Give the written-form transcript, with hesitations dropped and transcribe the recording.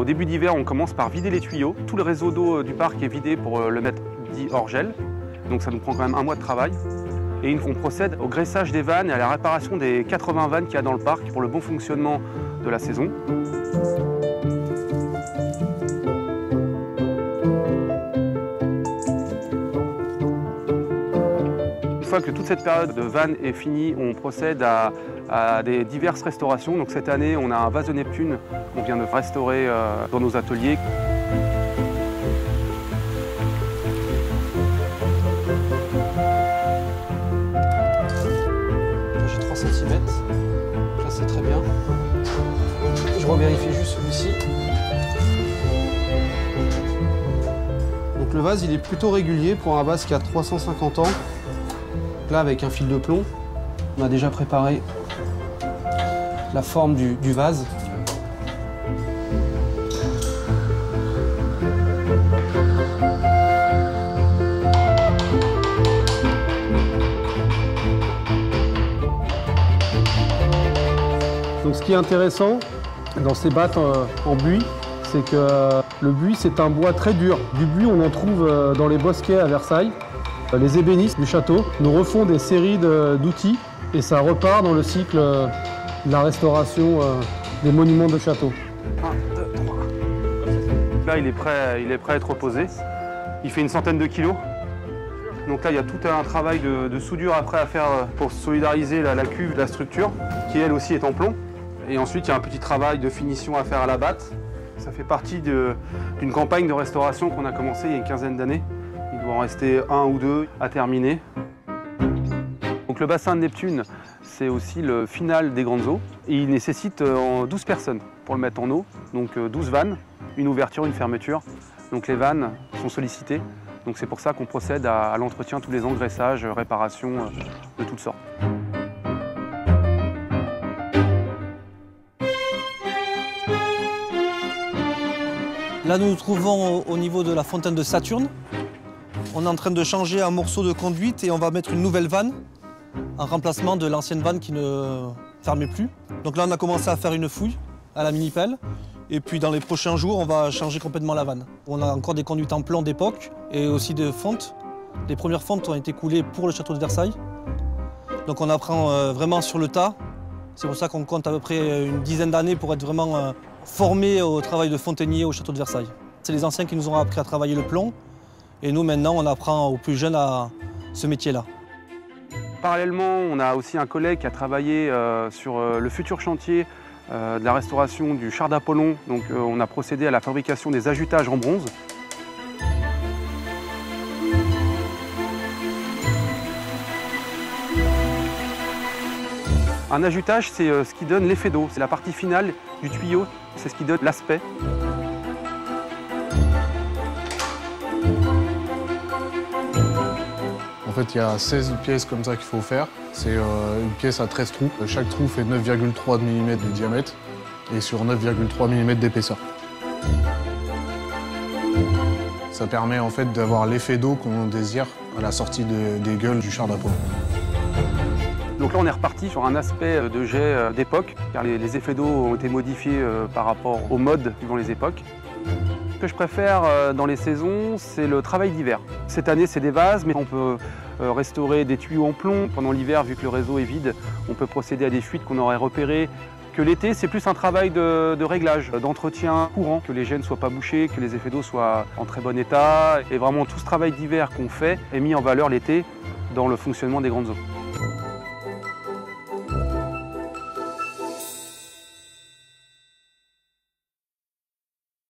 début d'hiver, on commence par vider les tuyaux. Tout le réseau d'eau du parc est vidé pour le mettre dit hors gel. Donc ça nous prend quand même un mois de travail. Et on procède au graissage des vannes et à la réparation des 80 vannes qu'il y a dans le parc pour le bon fonctionnement de la saison. Une fois que toute cette période de vannes est finie, on procède à des diverses restaurations. Donc cette année, on a un vase de Neptune qu'on vient de restaurer dans nos ateliers. J'ai 3 cm. Là, c'est très bien. Je revérifie juste celui-ci. Donc le vase, il est plutôt régulier pour un vase qui a 350 ans. Là, avec un fil de plomb, on a déjà préparé la forme du vase. Donc ce qui est intéressant dans ces battes en buis, c'est que le buis, c'est un bois très dur. Du buis, on en trouve dans les bosquets à Versailles. Les ébénistes du château nous refont des séries d'outils et ça repart dans le cycle de la restauration des monuments de château. 1, 2, 3. Là, il est prêt à être reposé. Il fait une centaine de kilos. Donc là, il y a tout un travail de soudure après à faire pour solidariser la cuve, la structure, qui elle aussi est en plomb. Et ensuite, il y a un petit travail de finition à faire à la batte. Ça fait partie d'une campagne de restauration qu'on a commencé il y a une quinzaine d'années. Il doit en rester 1 ou 2 à terminer. Donc le bassin de Neptune, c'est aussi le final des grandes eaux. Et il nécessite 12 personnes pour le mettre en eau. Donc 12 vannes, une ouverture, une fermeture. Donc les vannes sont sollicitées. Donc c'est pour ça qu'on procède à l'entretien tous les ans, graissage, réparation de toutes sortes. Là, nous nous trouvons au niveau de la fontaine de Saturne. On est en train de changer un morceau de conduite et on va mettre une nouvelle vanne en remplacement de l'ancienne vanne qui ne fermait plus. Donc là, on a commencé à faire une fouille à la mini-pelle. Et puis dans les prochains jours, on va changer complètement la vanne. On a encore des conduites en plomb d'époque et aussi des fontes. Les premières fontes ont été coulées pour le château de Versailles. Donc on apprend vraiment sur le tas. C'est pour ça qu'on compte à peu près une dizaine d'années pour être vraiment formés au travail de fontainier au château de Versailles. C'est les anciens qui nous ont appris à travailler le plomb. Et nous, maintenant, on apprend aux plus jeunes à ce métier-là. Parallèlement, on a aussi un collègue qui a travaillé sur le futur chantier de la restauration du char d'Apollon. Donc on a procédé à la fabrication des ajutages en bronze. Un ajutage, c'est ce qui donne l'effet d'eau. C'est la partie finale du tuyau, c'est ce qui donne l'aspect. En fait, il y a 16 pièces comme ça qu'il faut faire. C'est une pièce à 13 trous. Chaque trou fait 9,3 mm de diamètre et sur 9,3 mm d'épaisseur. Ça permet en fait d'avoir l'effet d'eau qu'on désire à la sortie des gueules du char d'Apollon. Donc là, on est reparti sur un aspect de jet d'époque, car les effets d'eau ont été modifiés par rapport au mode suivant les époques. Ce que je préfère dans les saisons, c'est le travail d'hiver. Cette année, c'est des vases, mais on peut restaurer des tuyaux en plomb. Pendant l'hiver, vu que le réseau est vide, on peut procéder à des fuites qu'on aurait repérées. Que l'été, c'est plus un travail de réglage, d'entretien courant, que les jets ne soient pas bouchés, que les effets d'eau soient en très bon état. Et vraiment, tout ce travail d'hiver qu'on fait est mis en valeur l'été dans le fonctionnement des grandes eaux.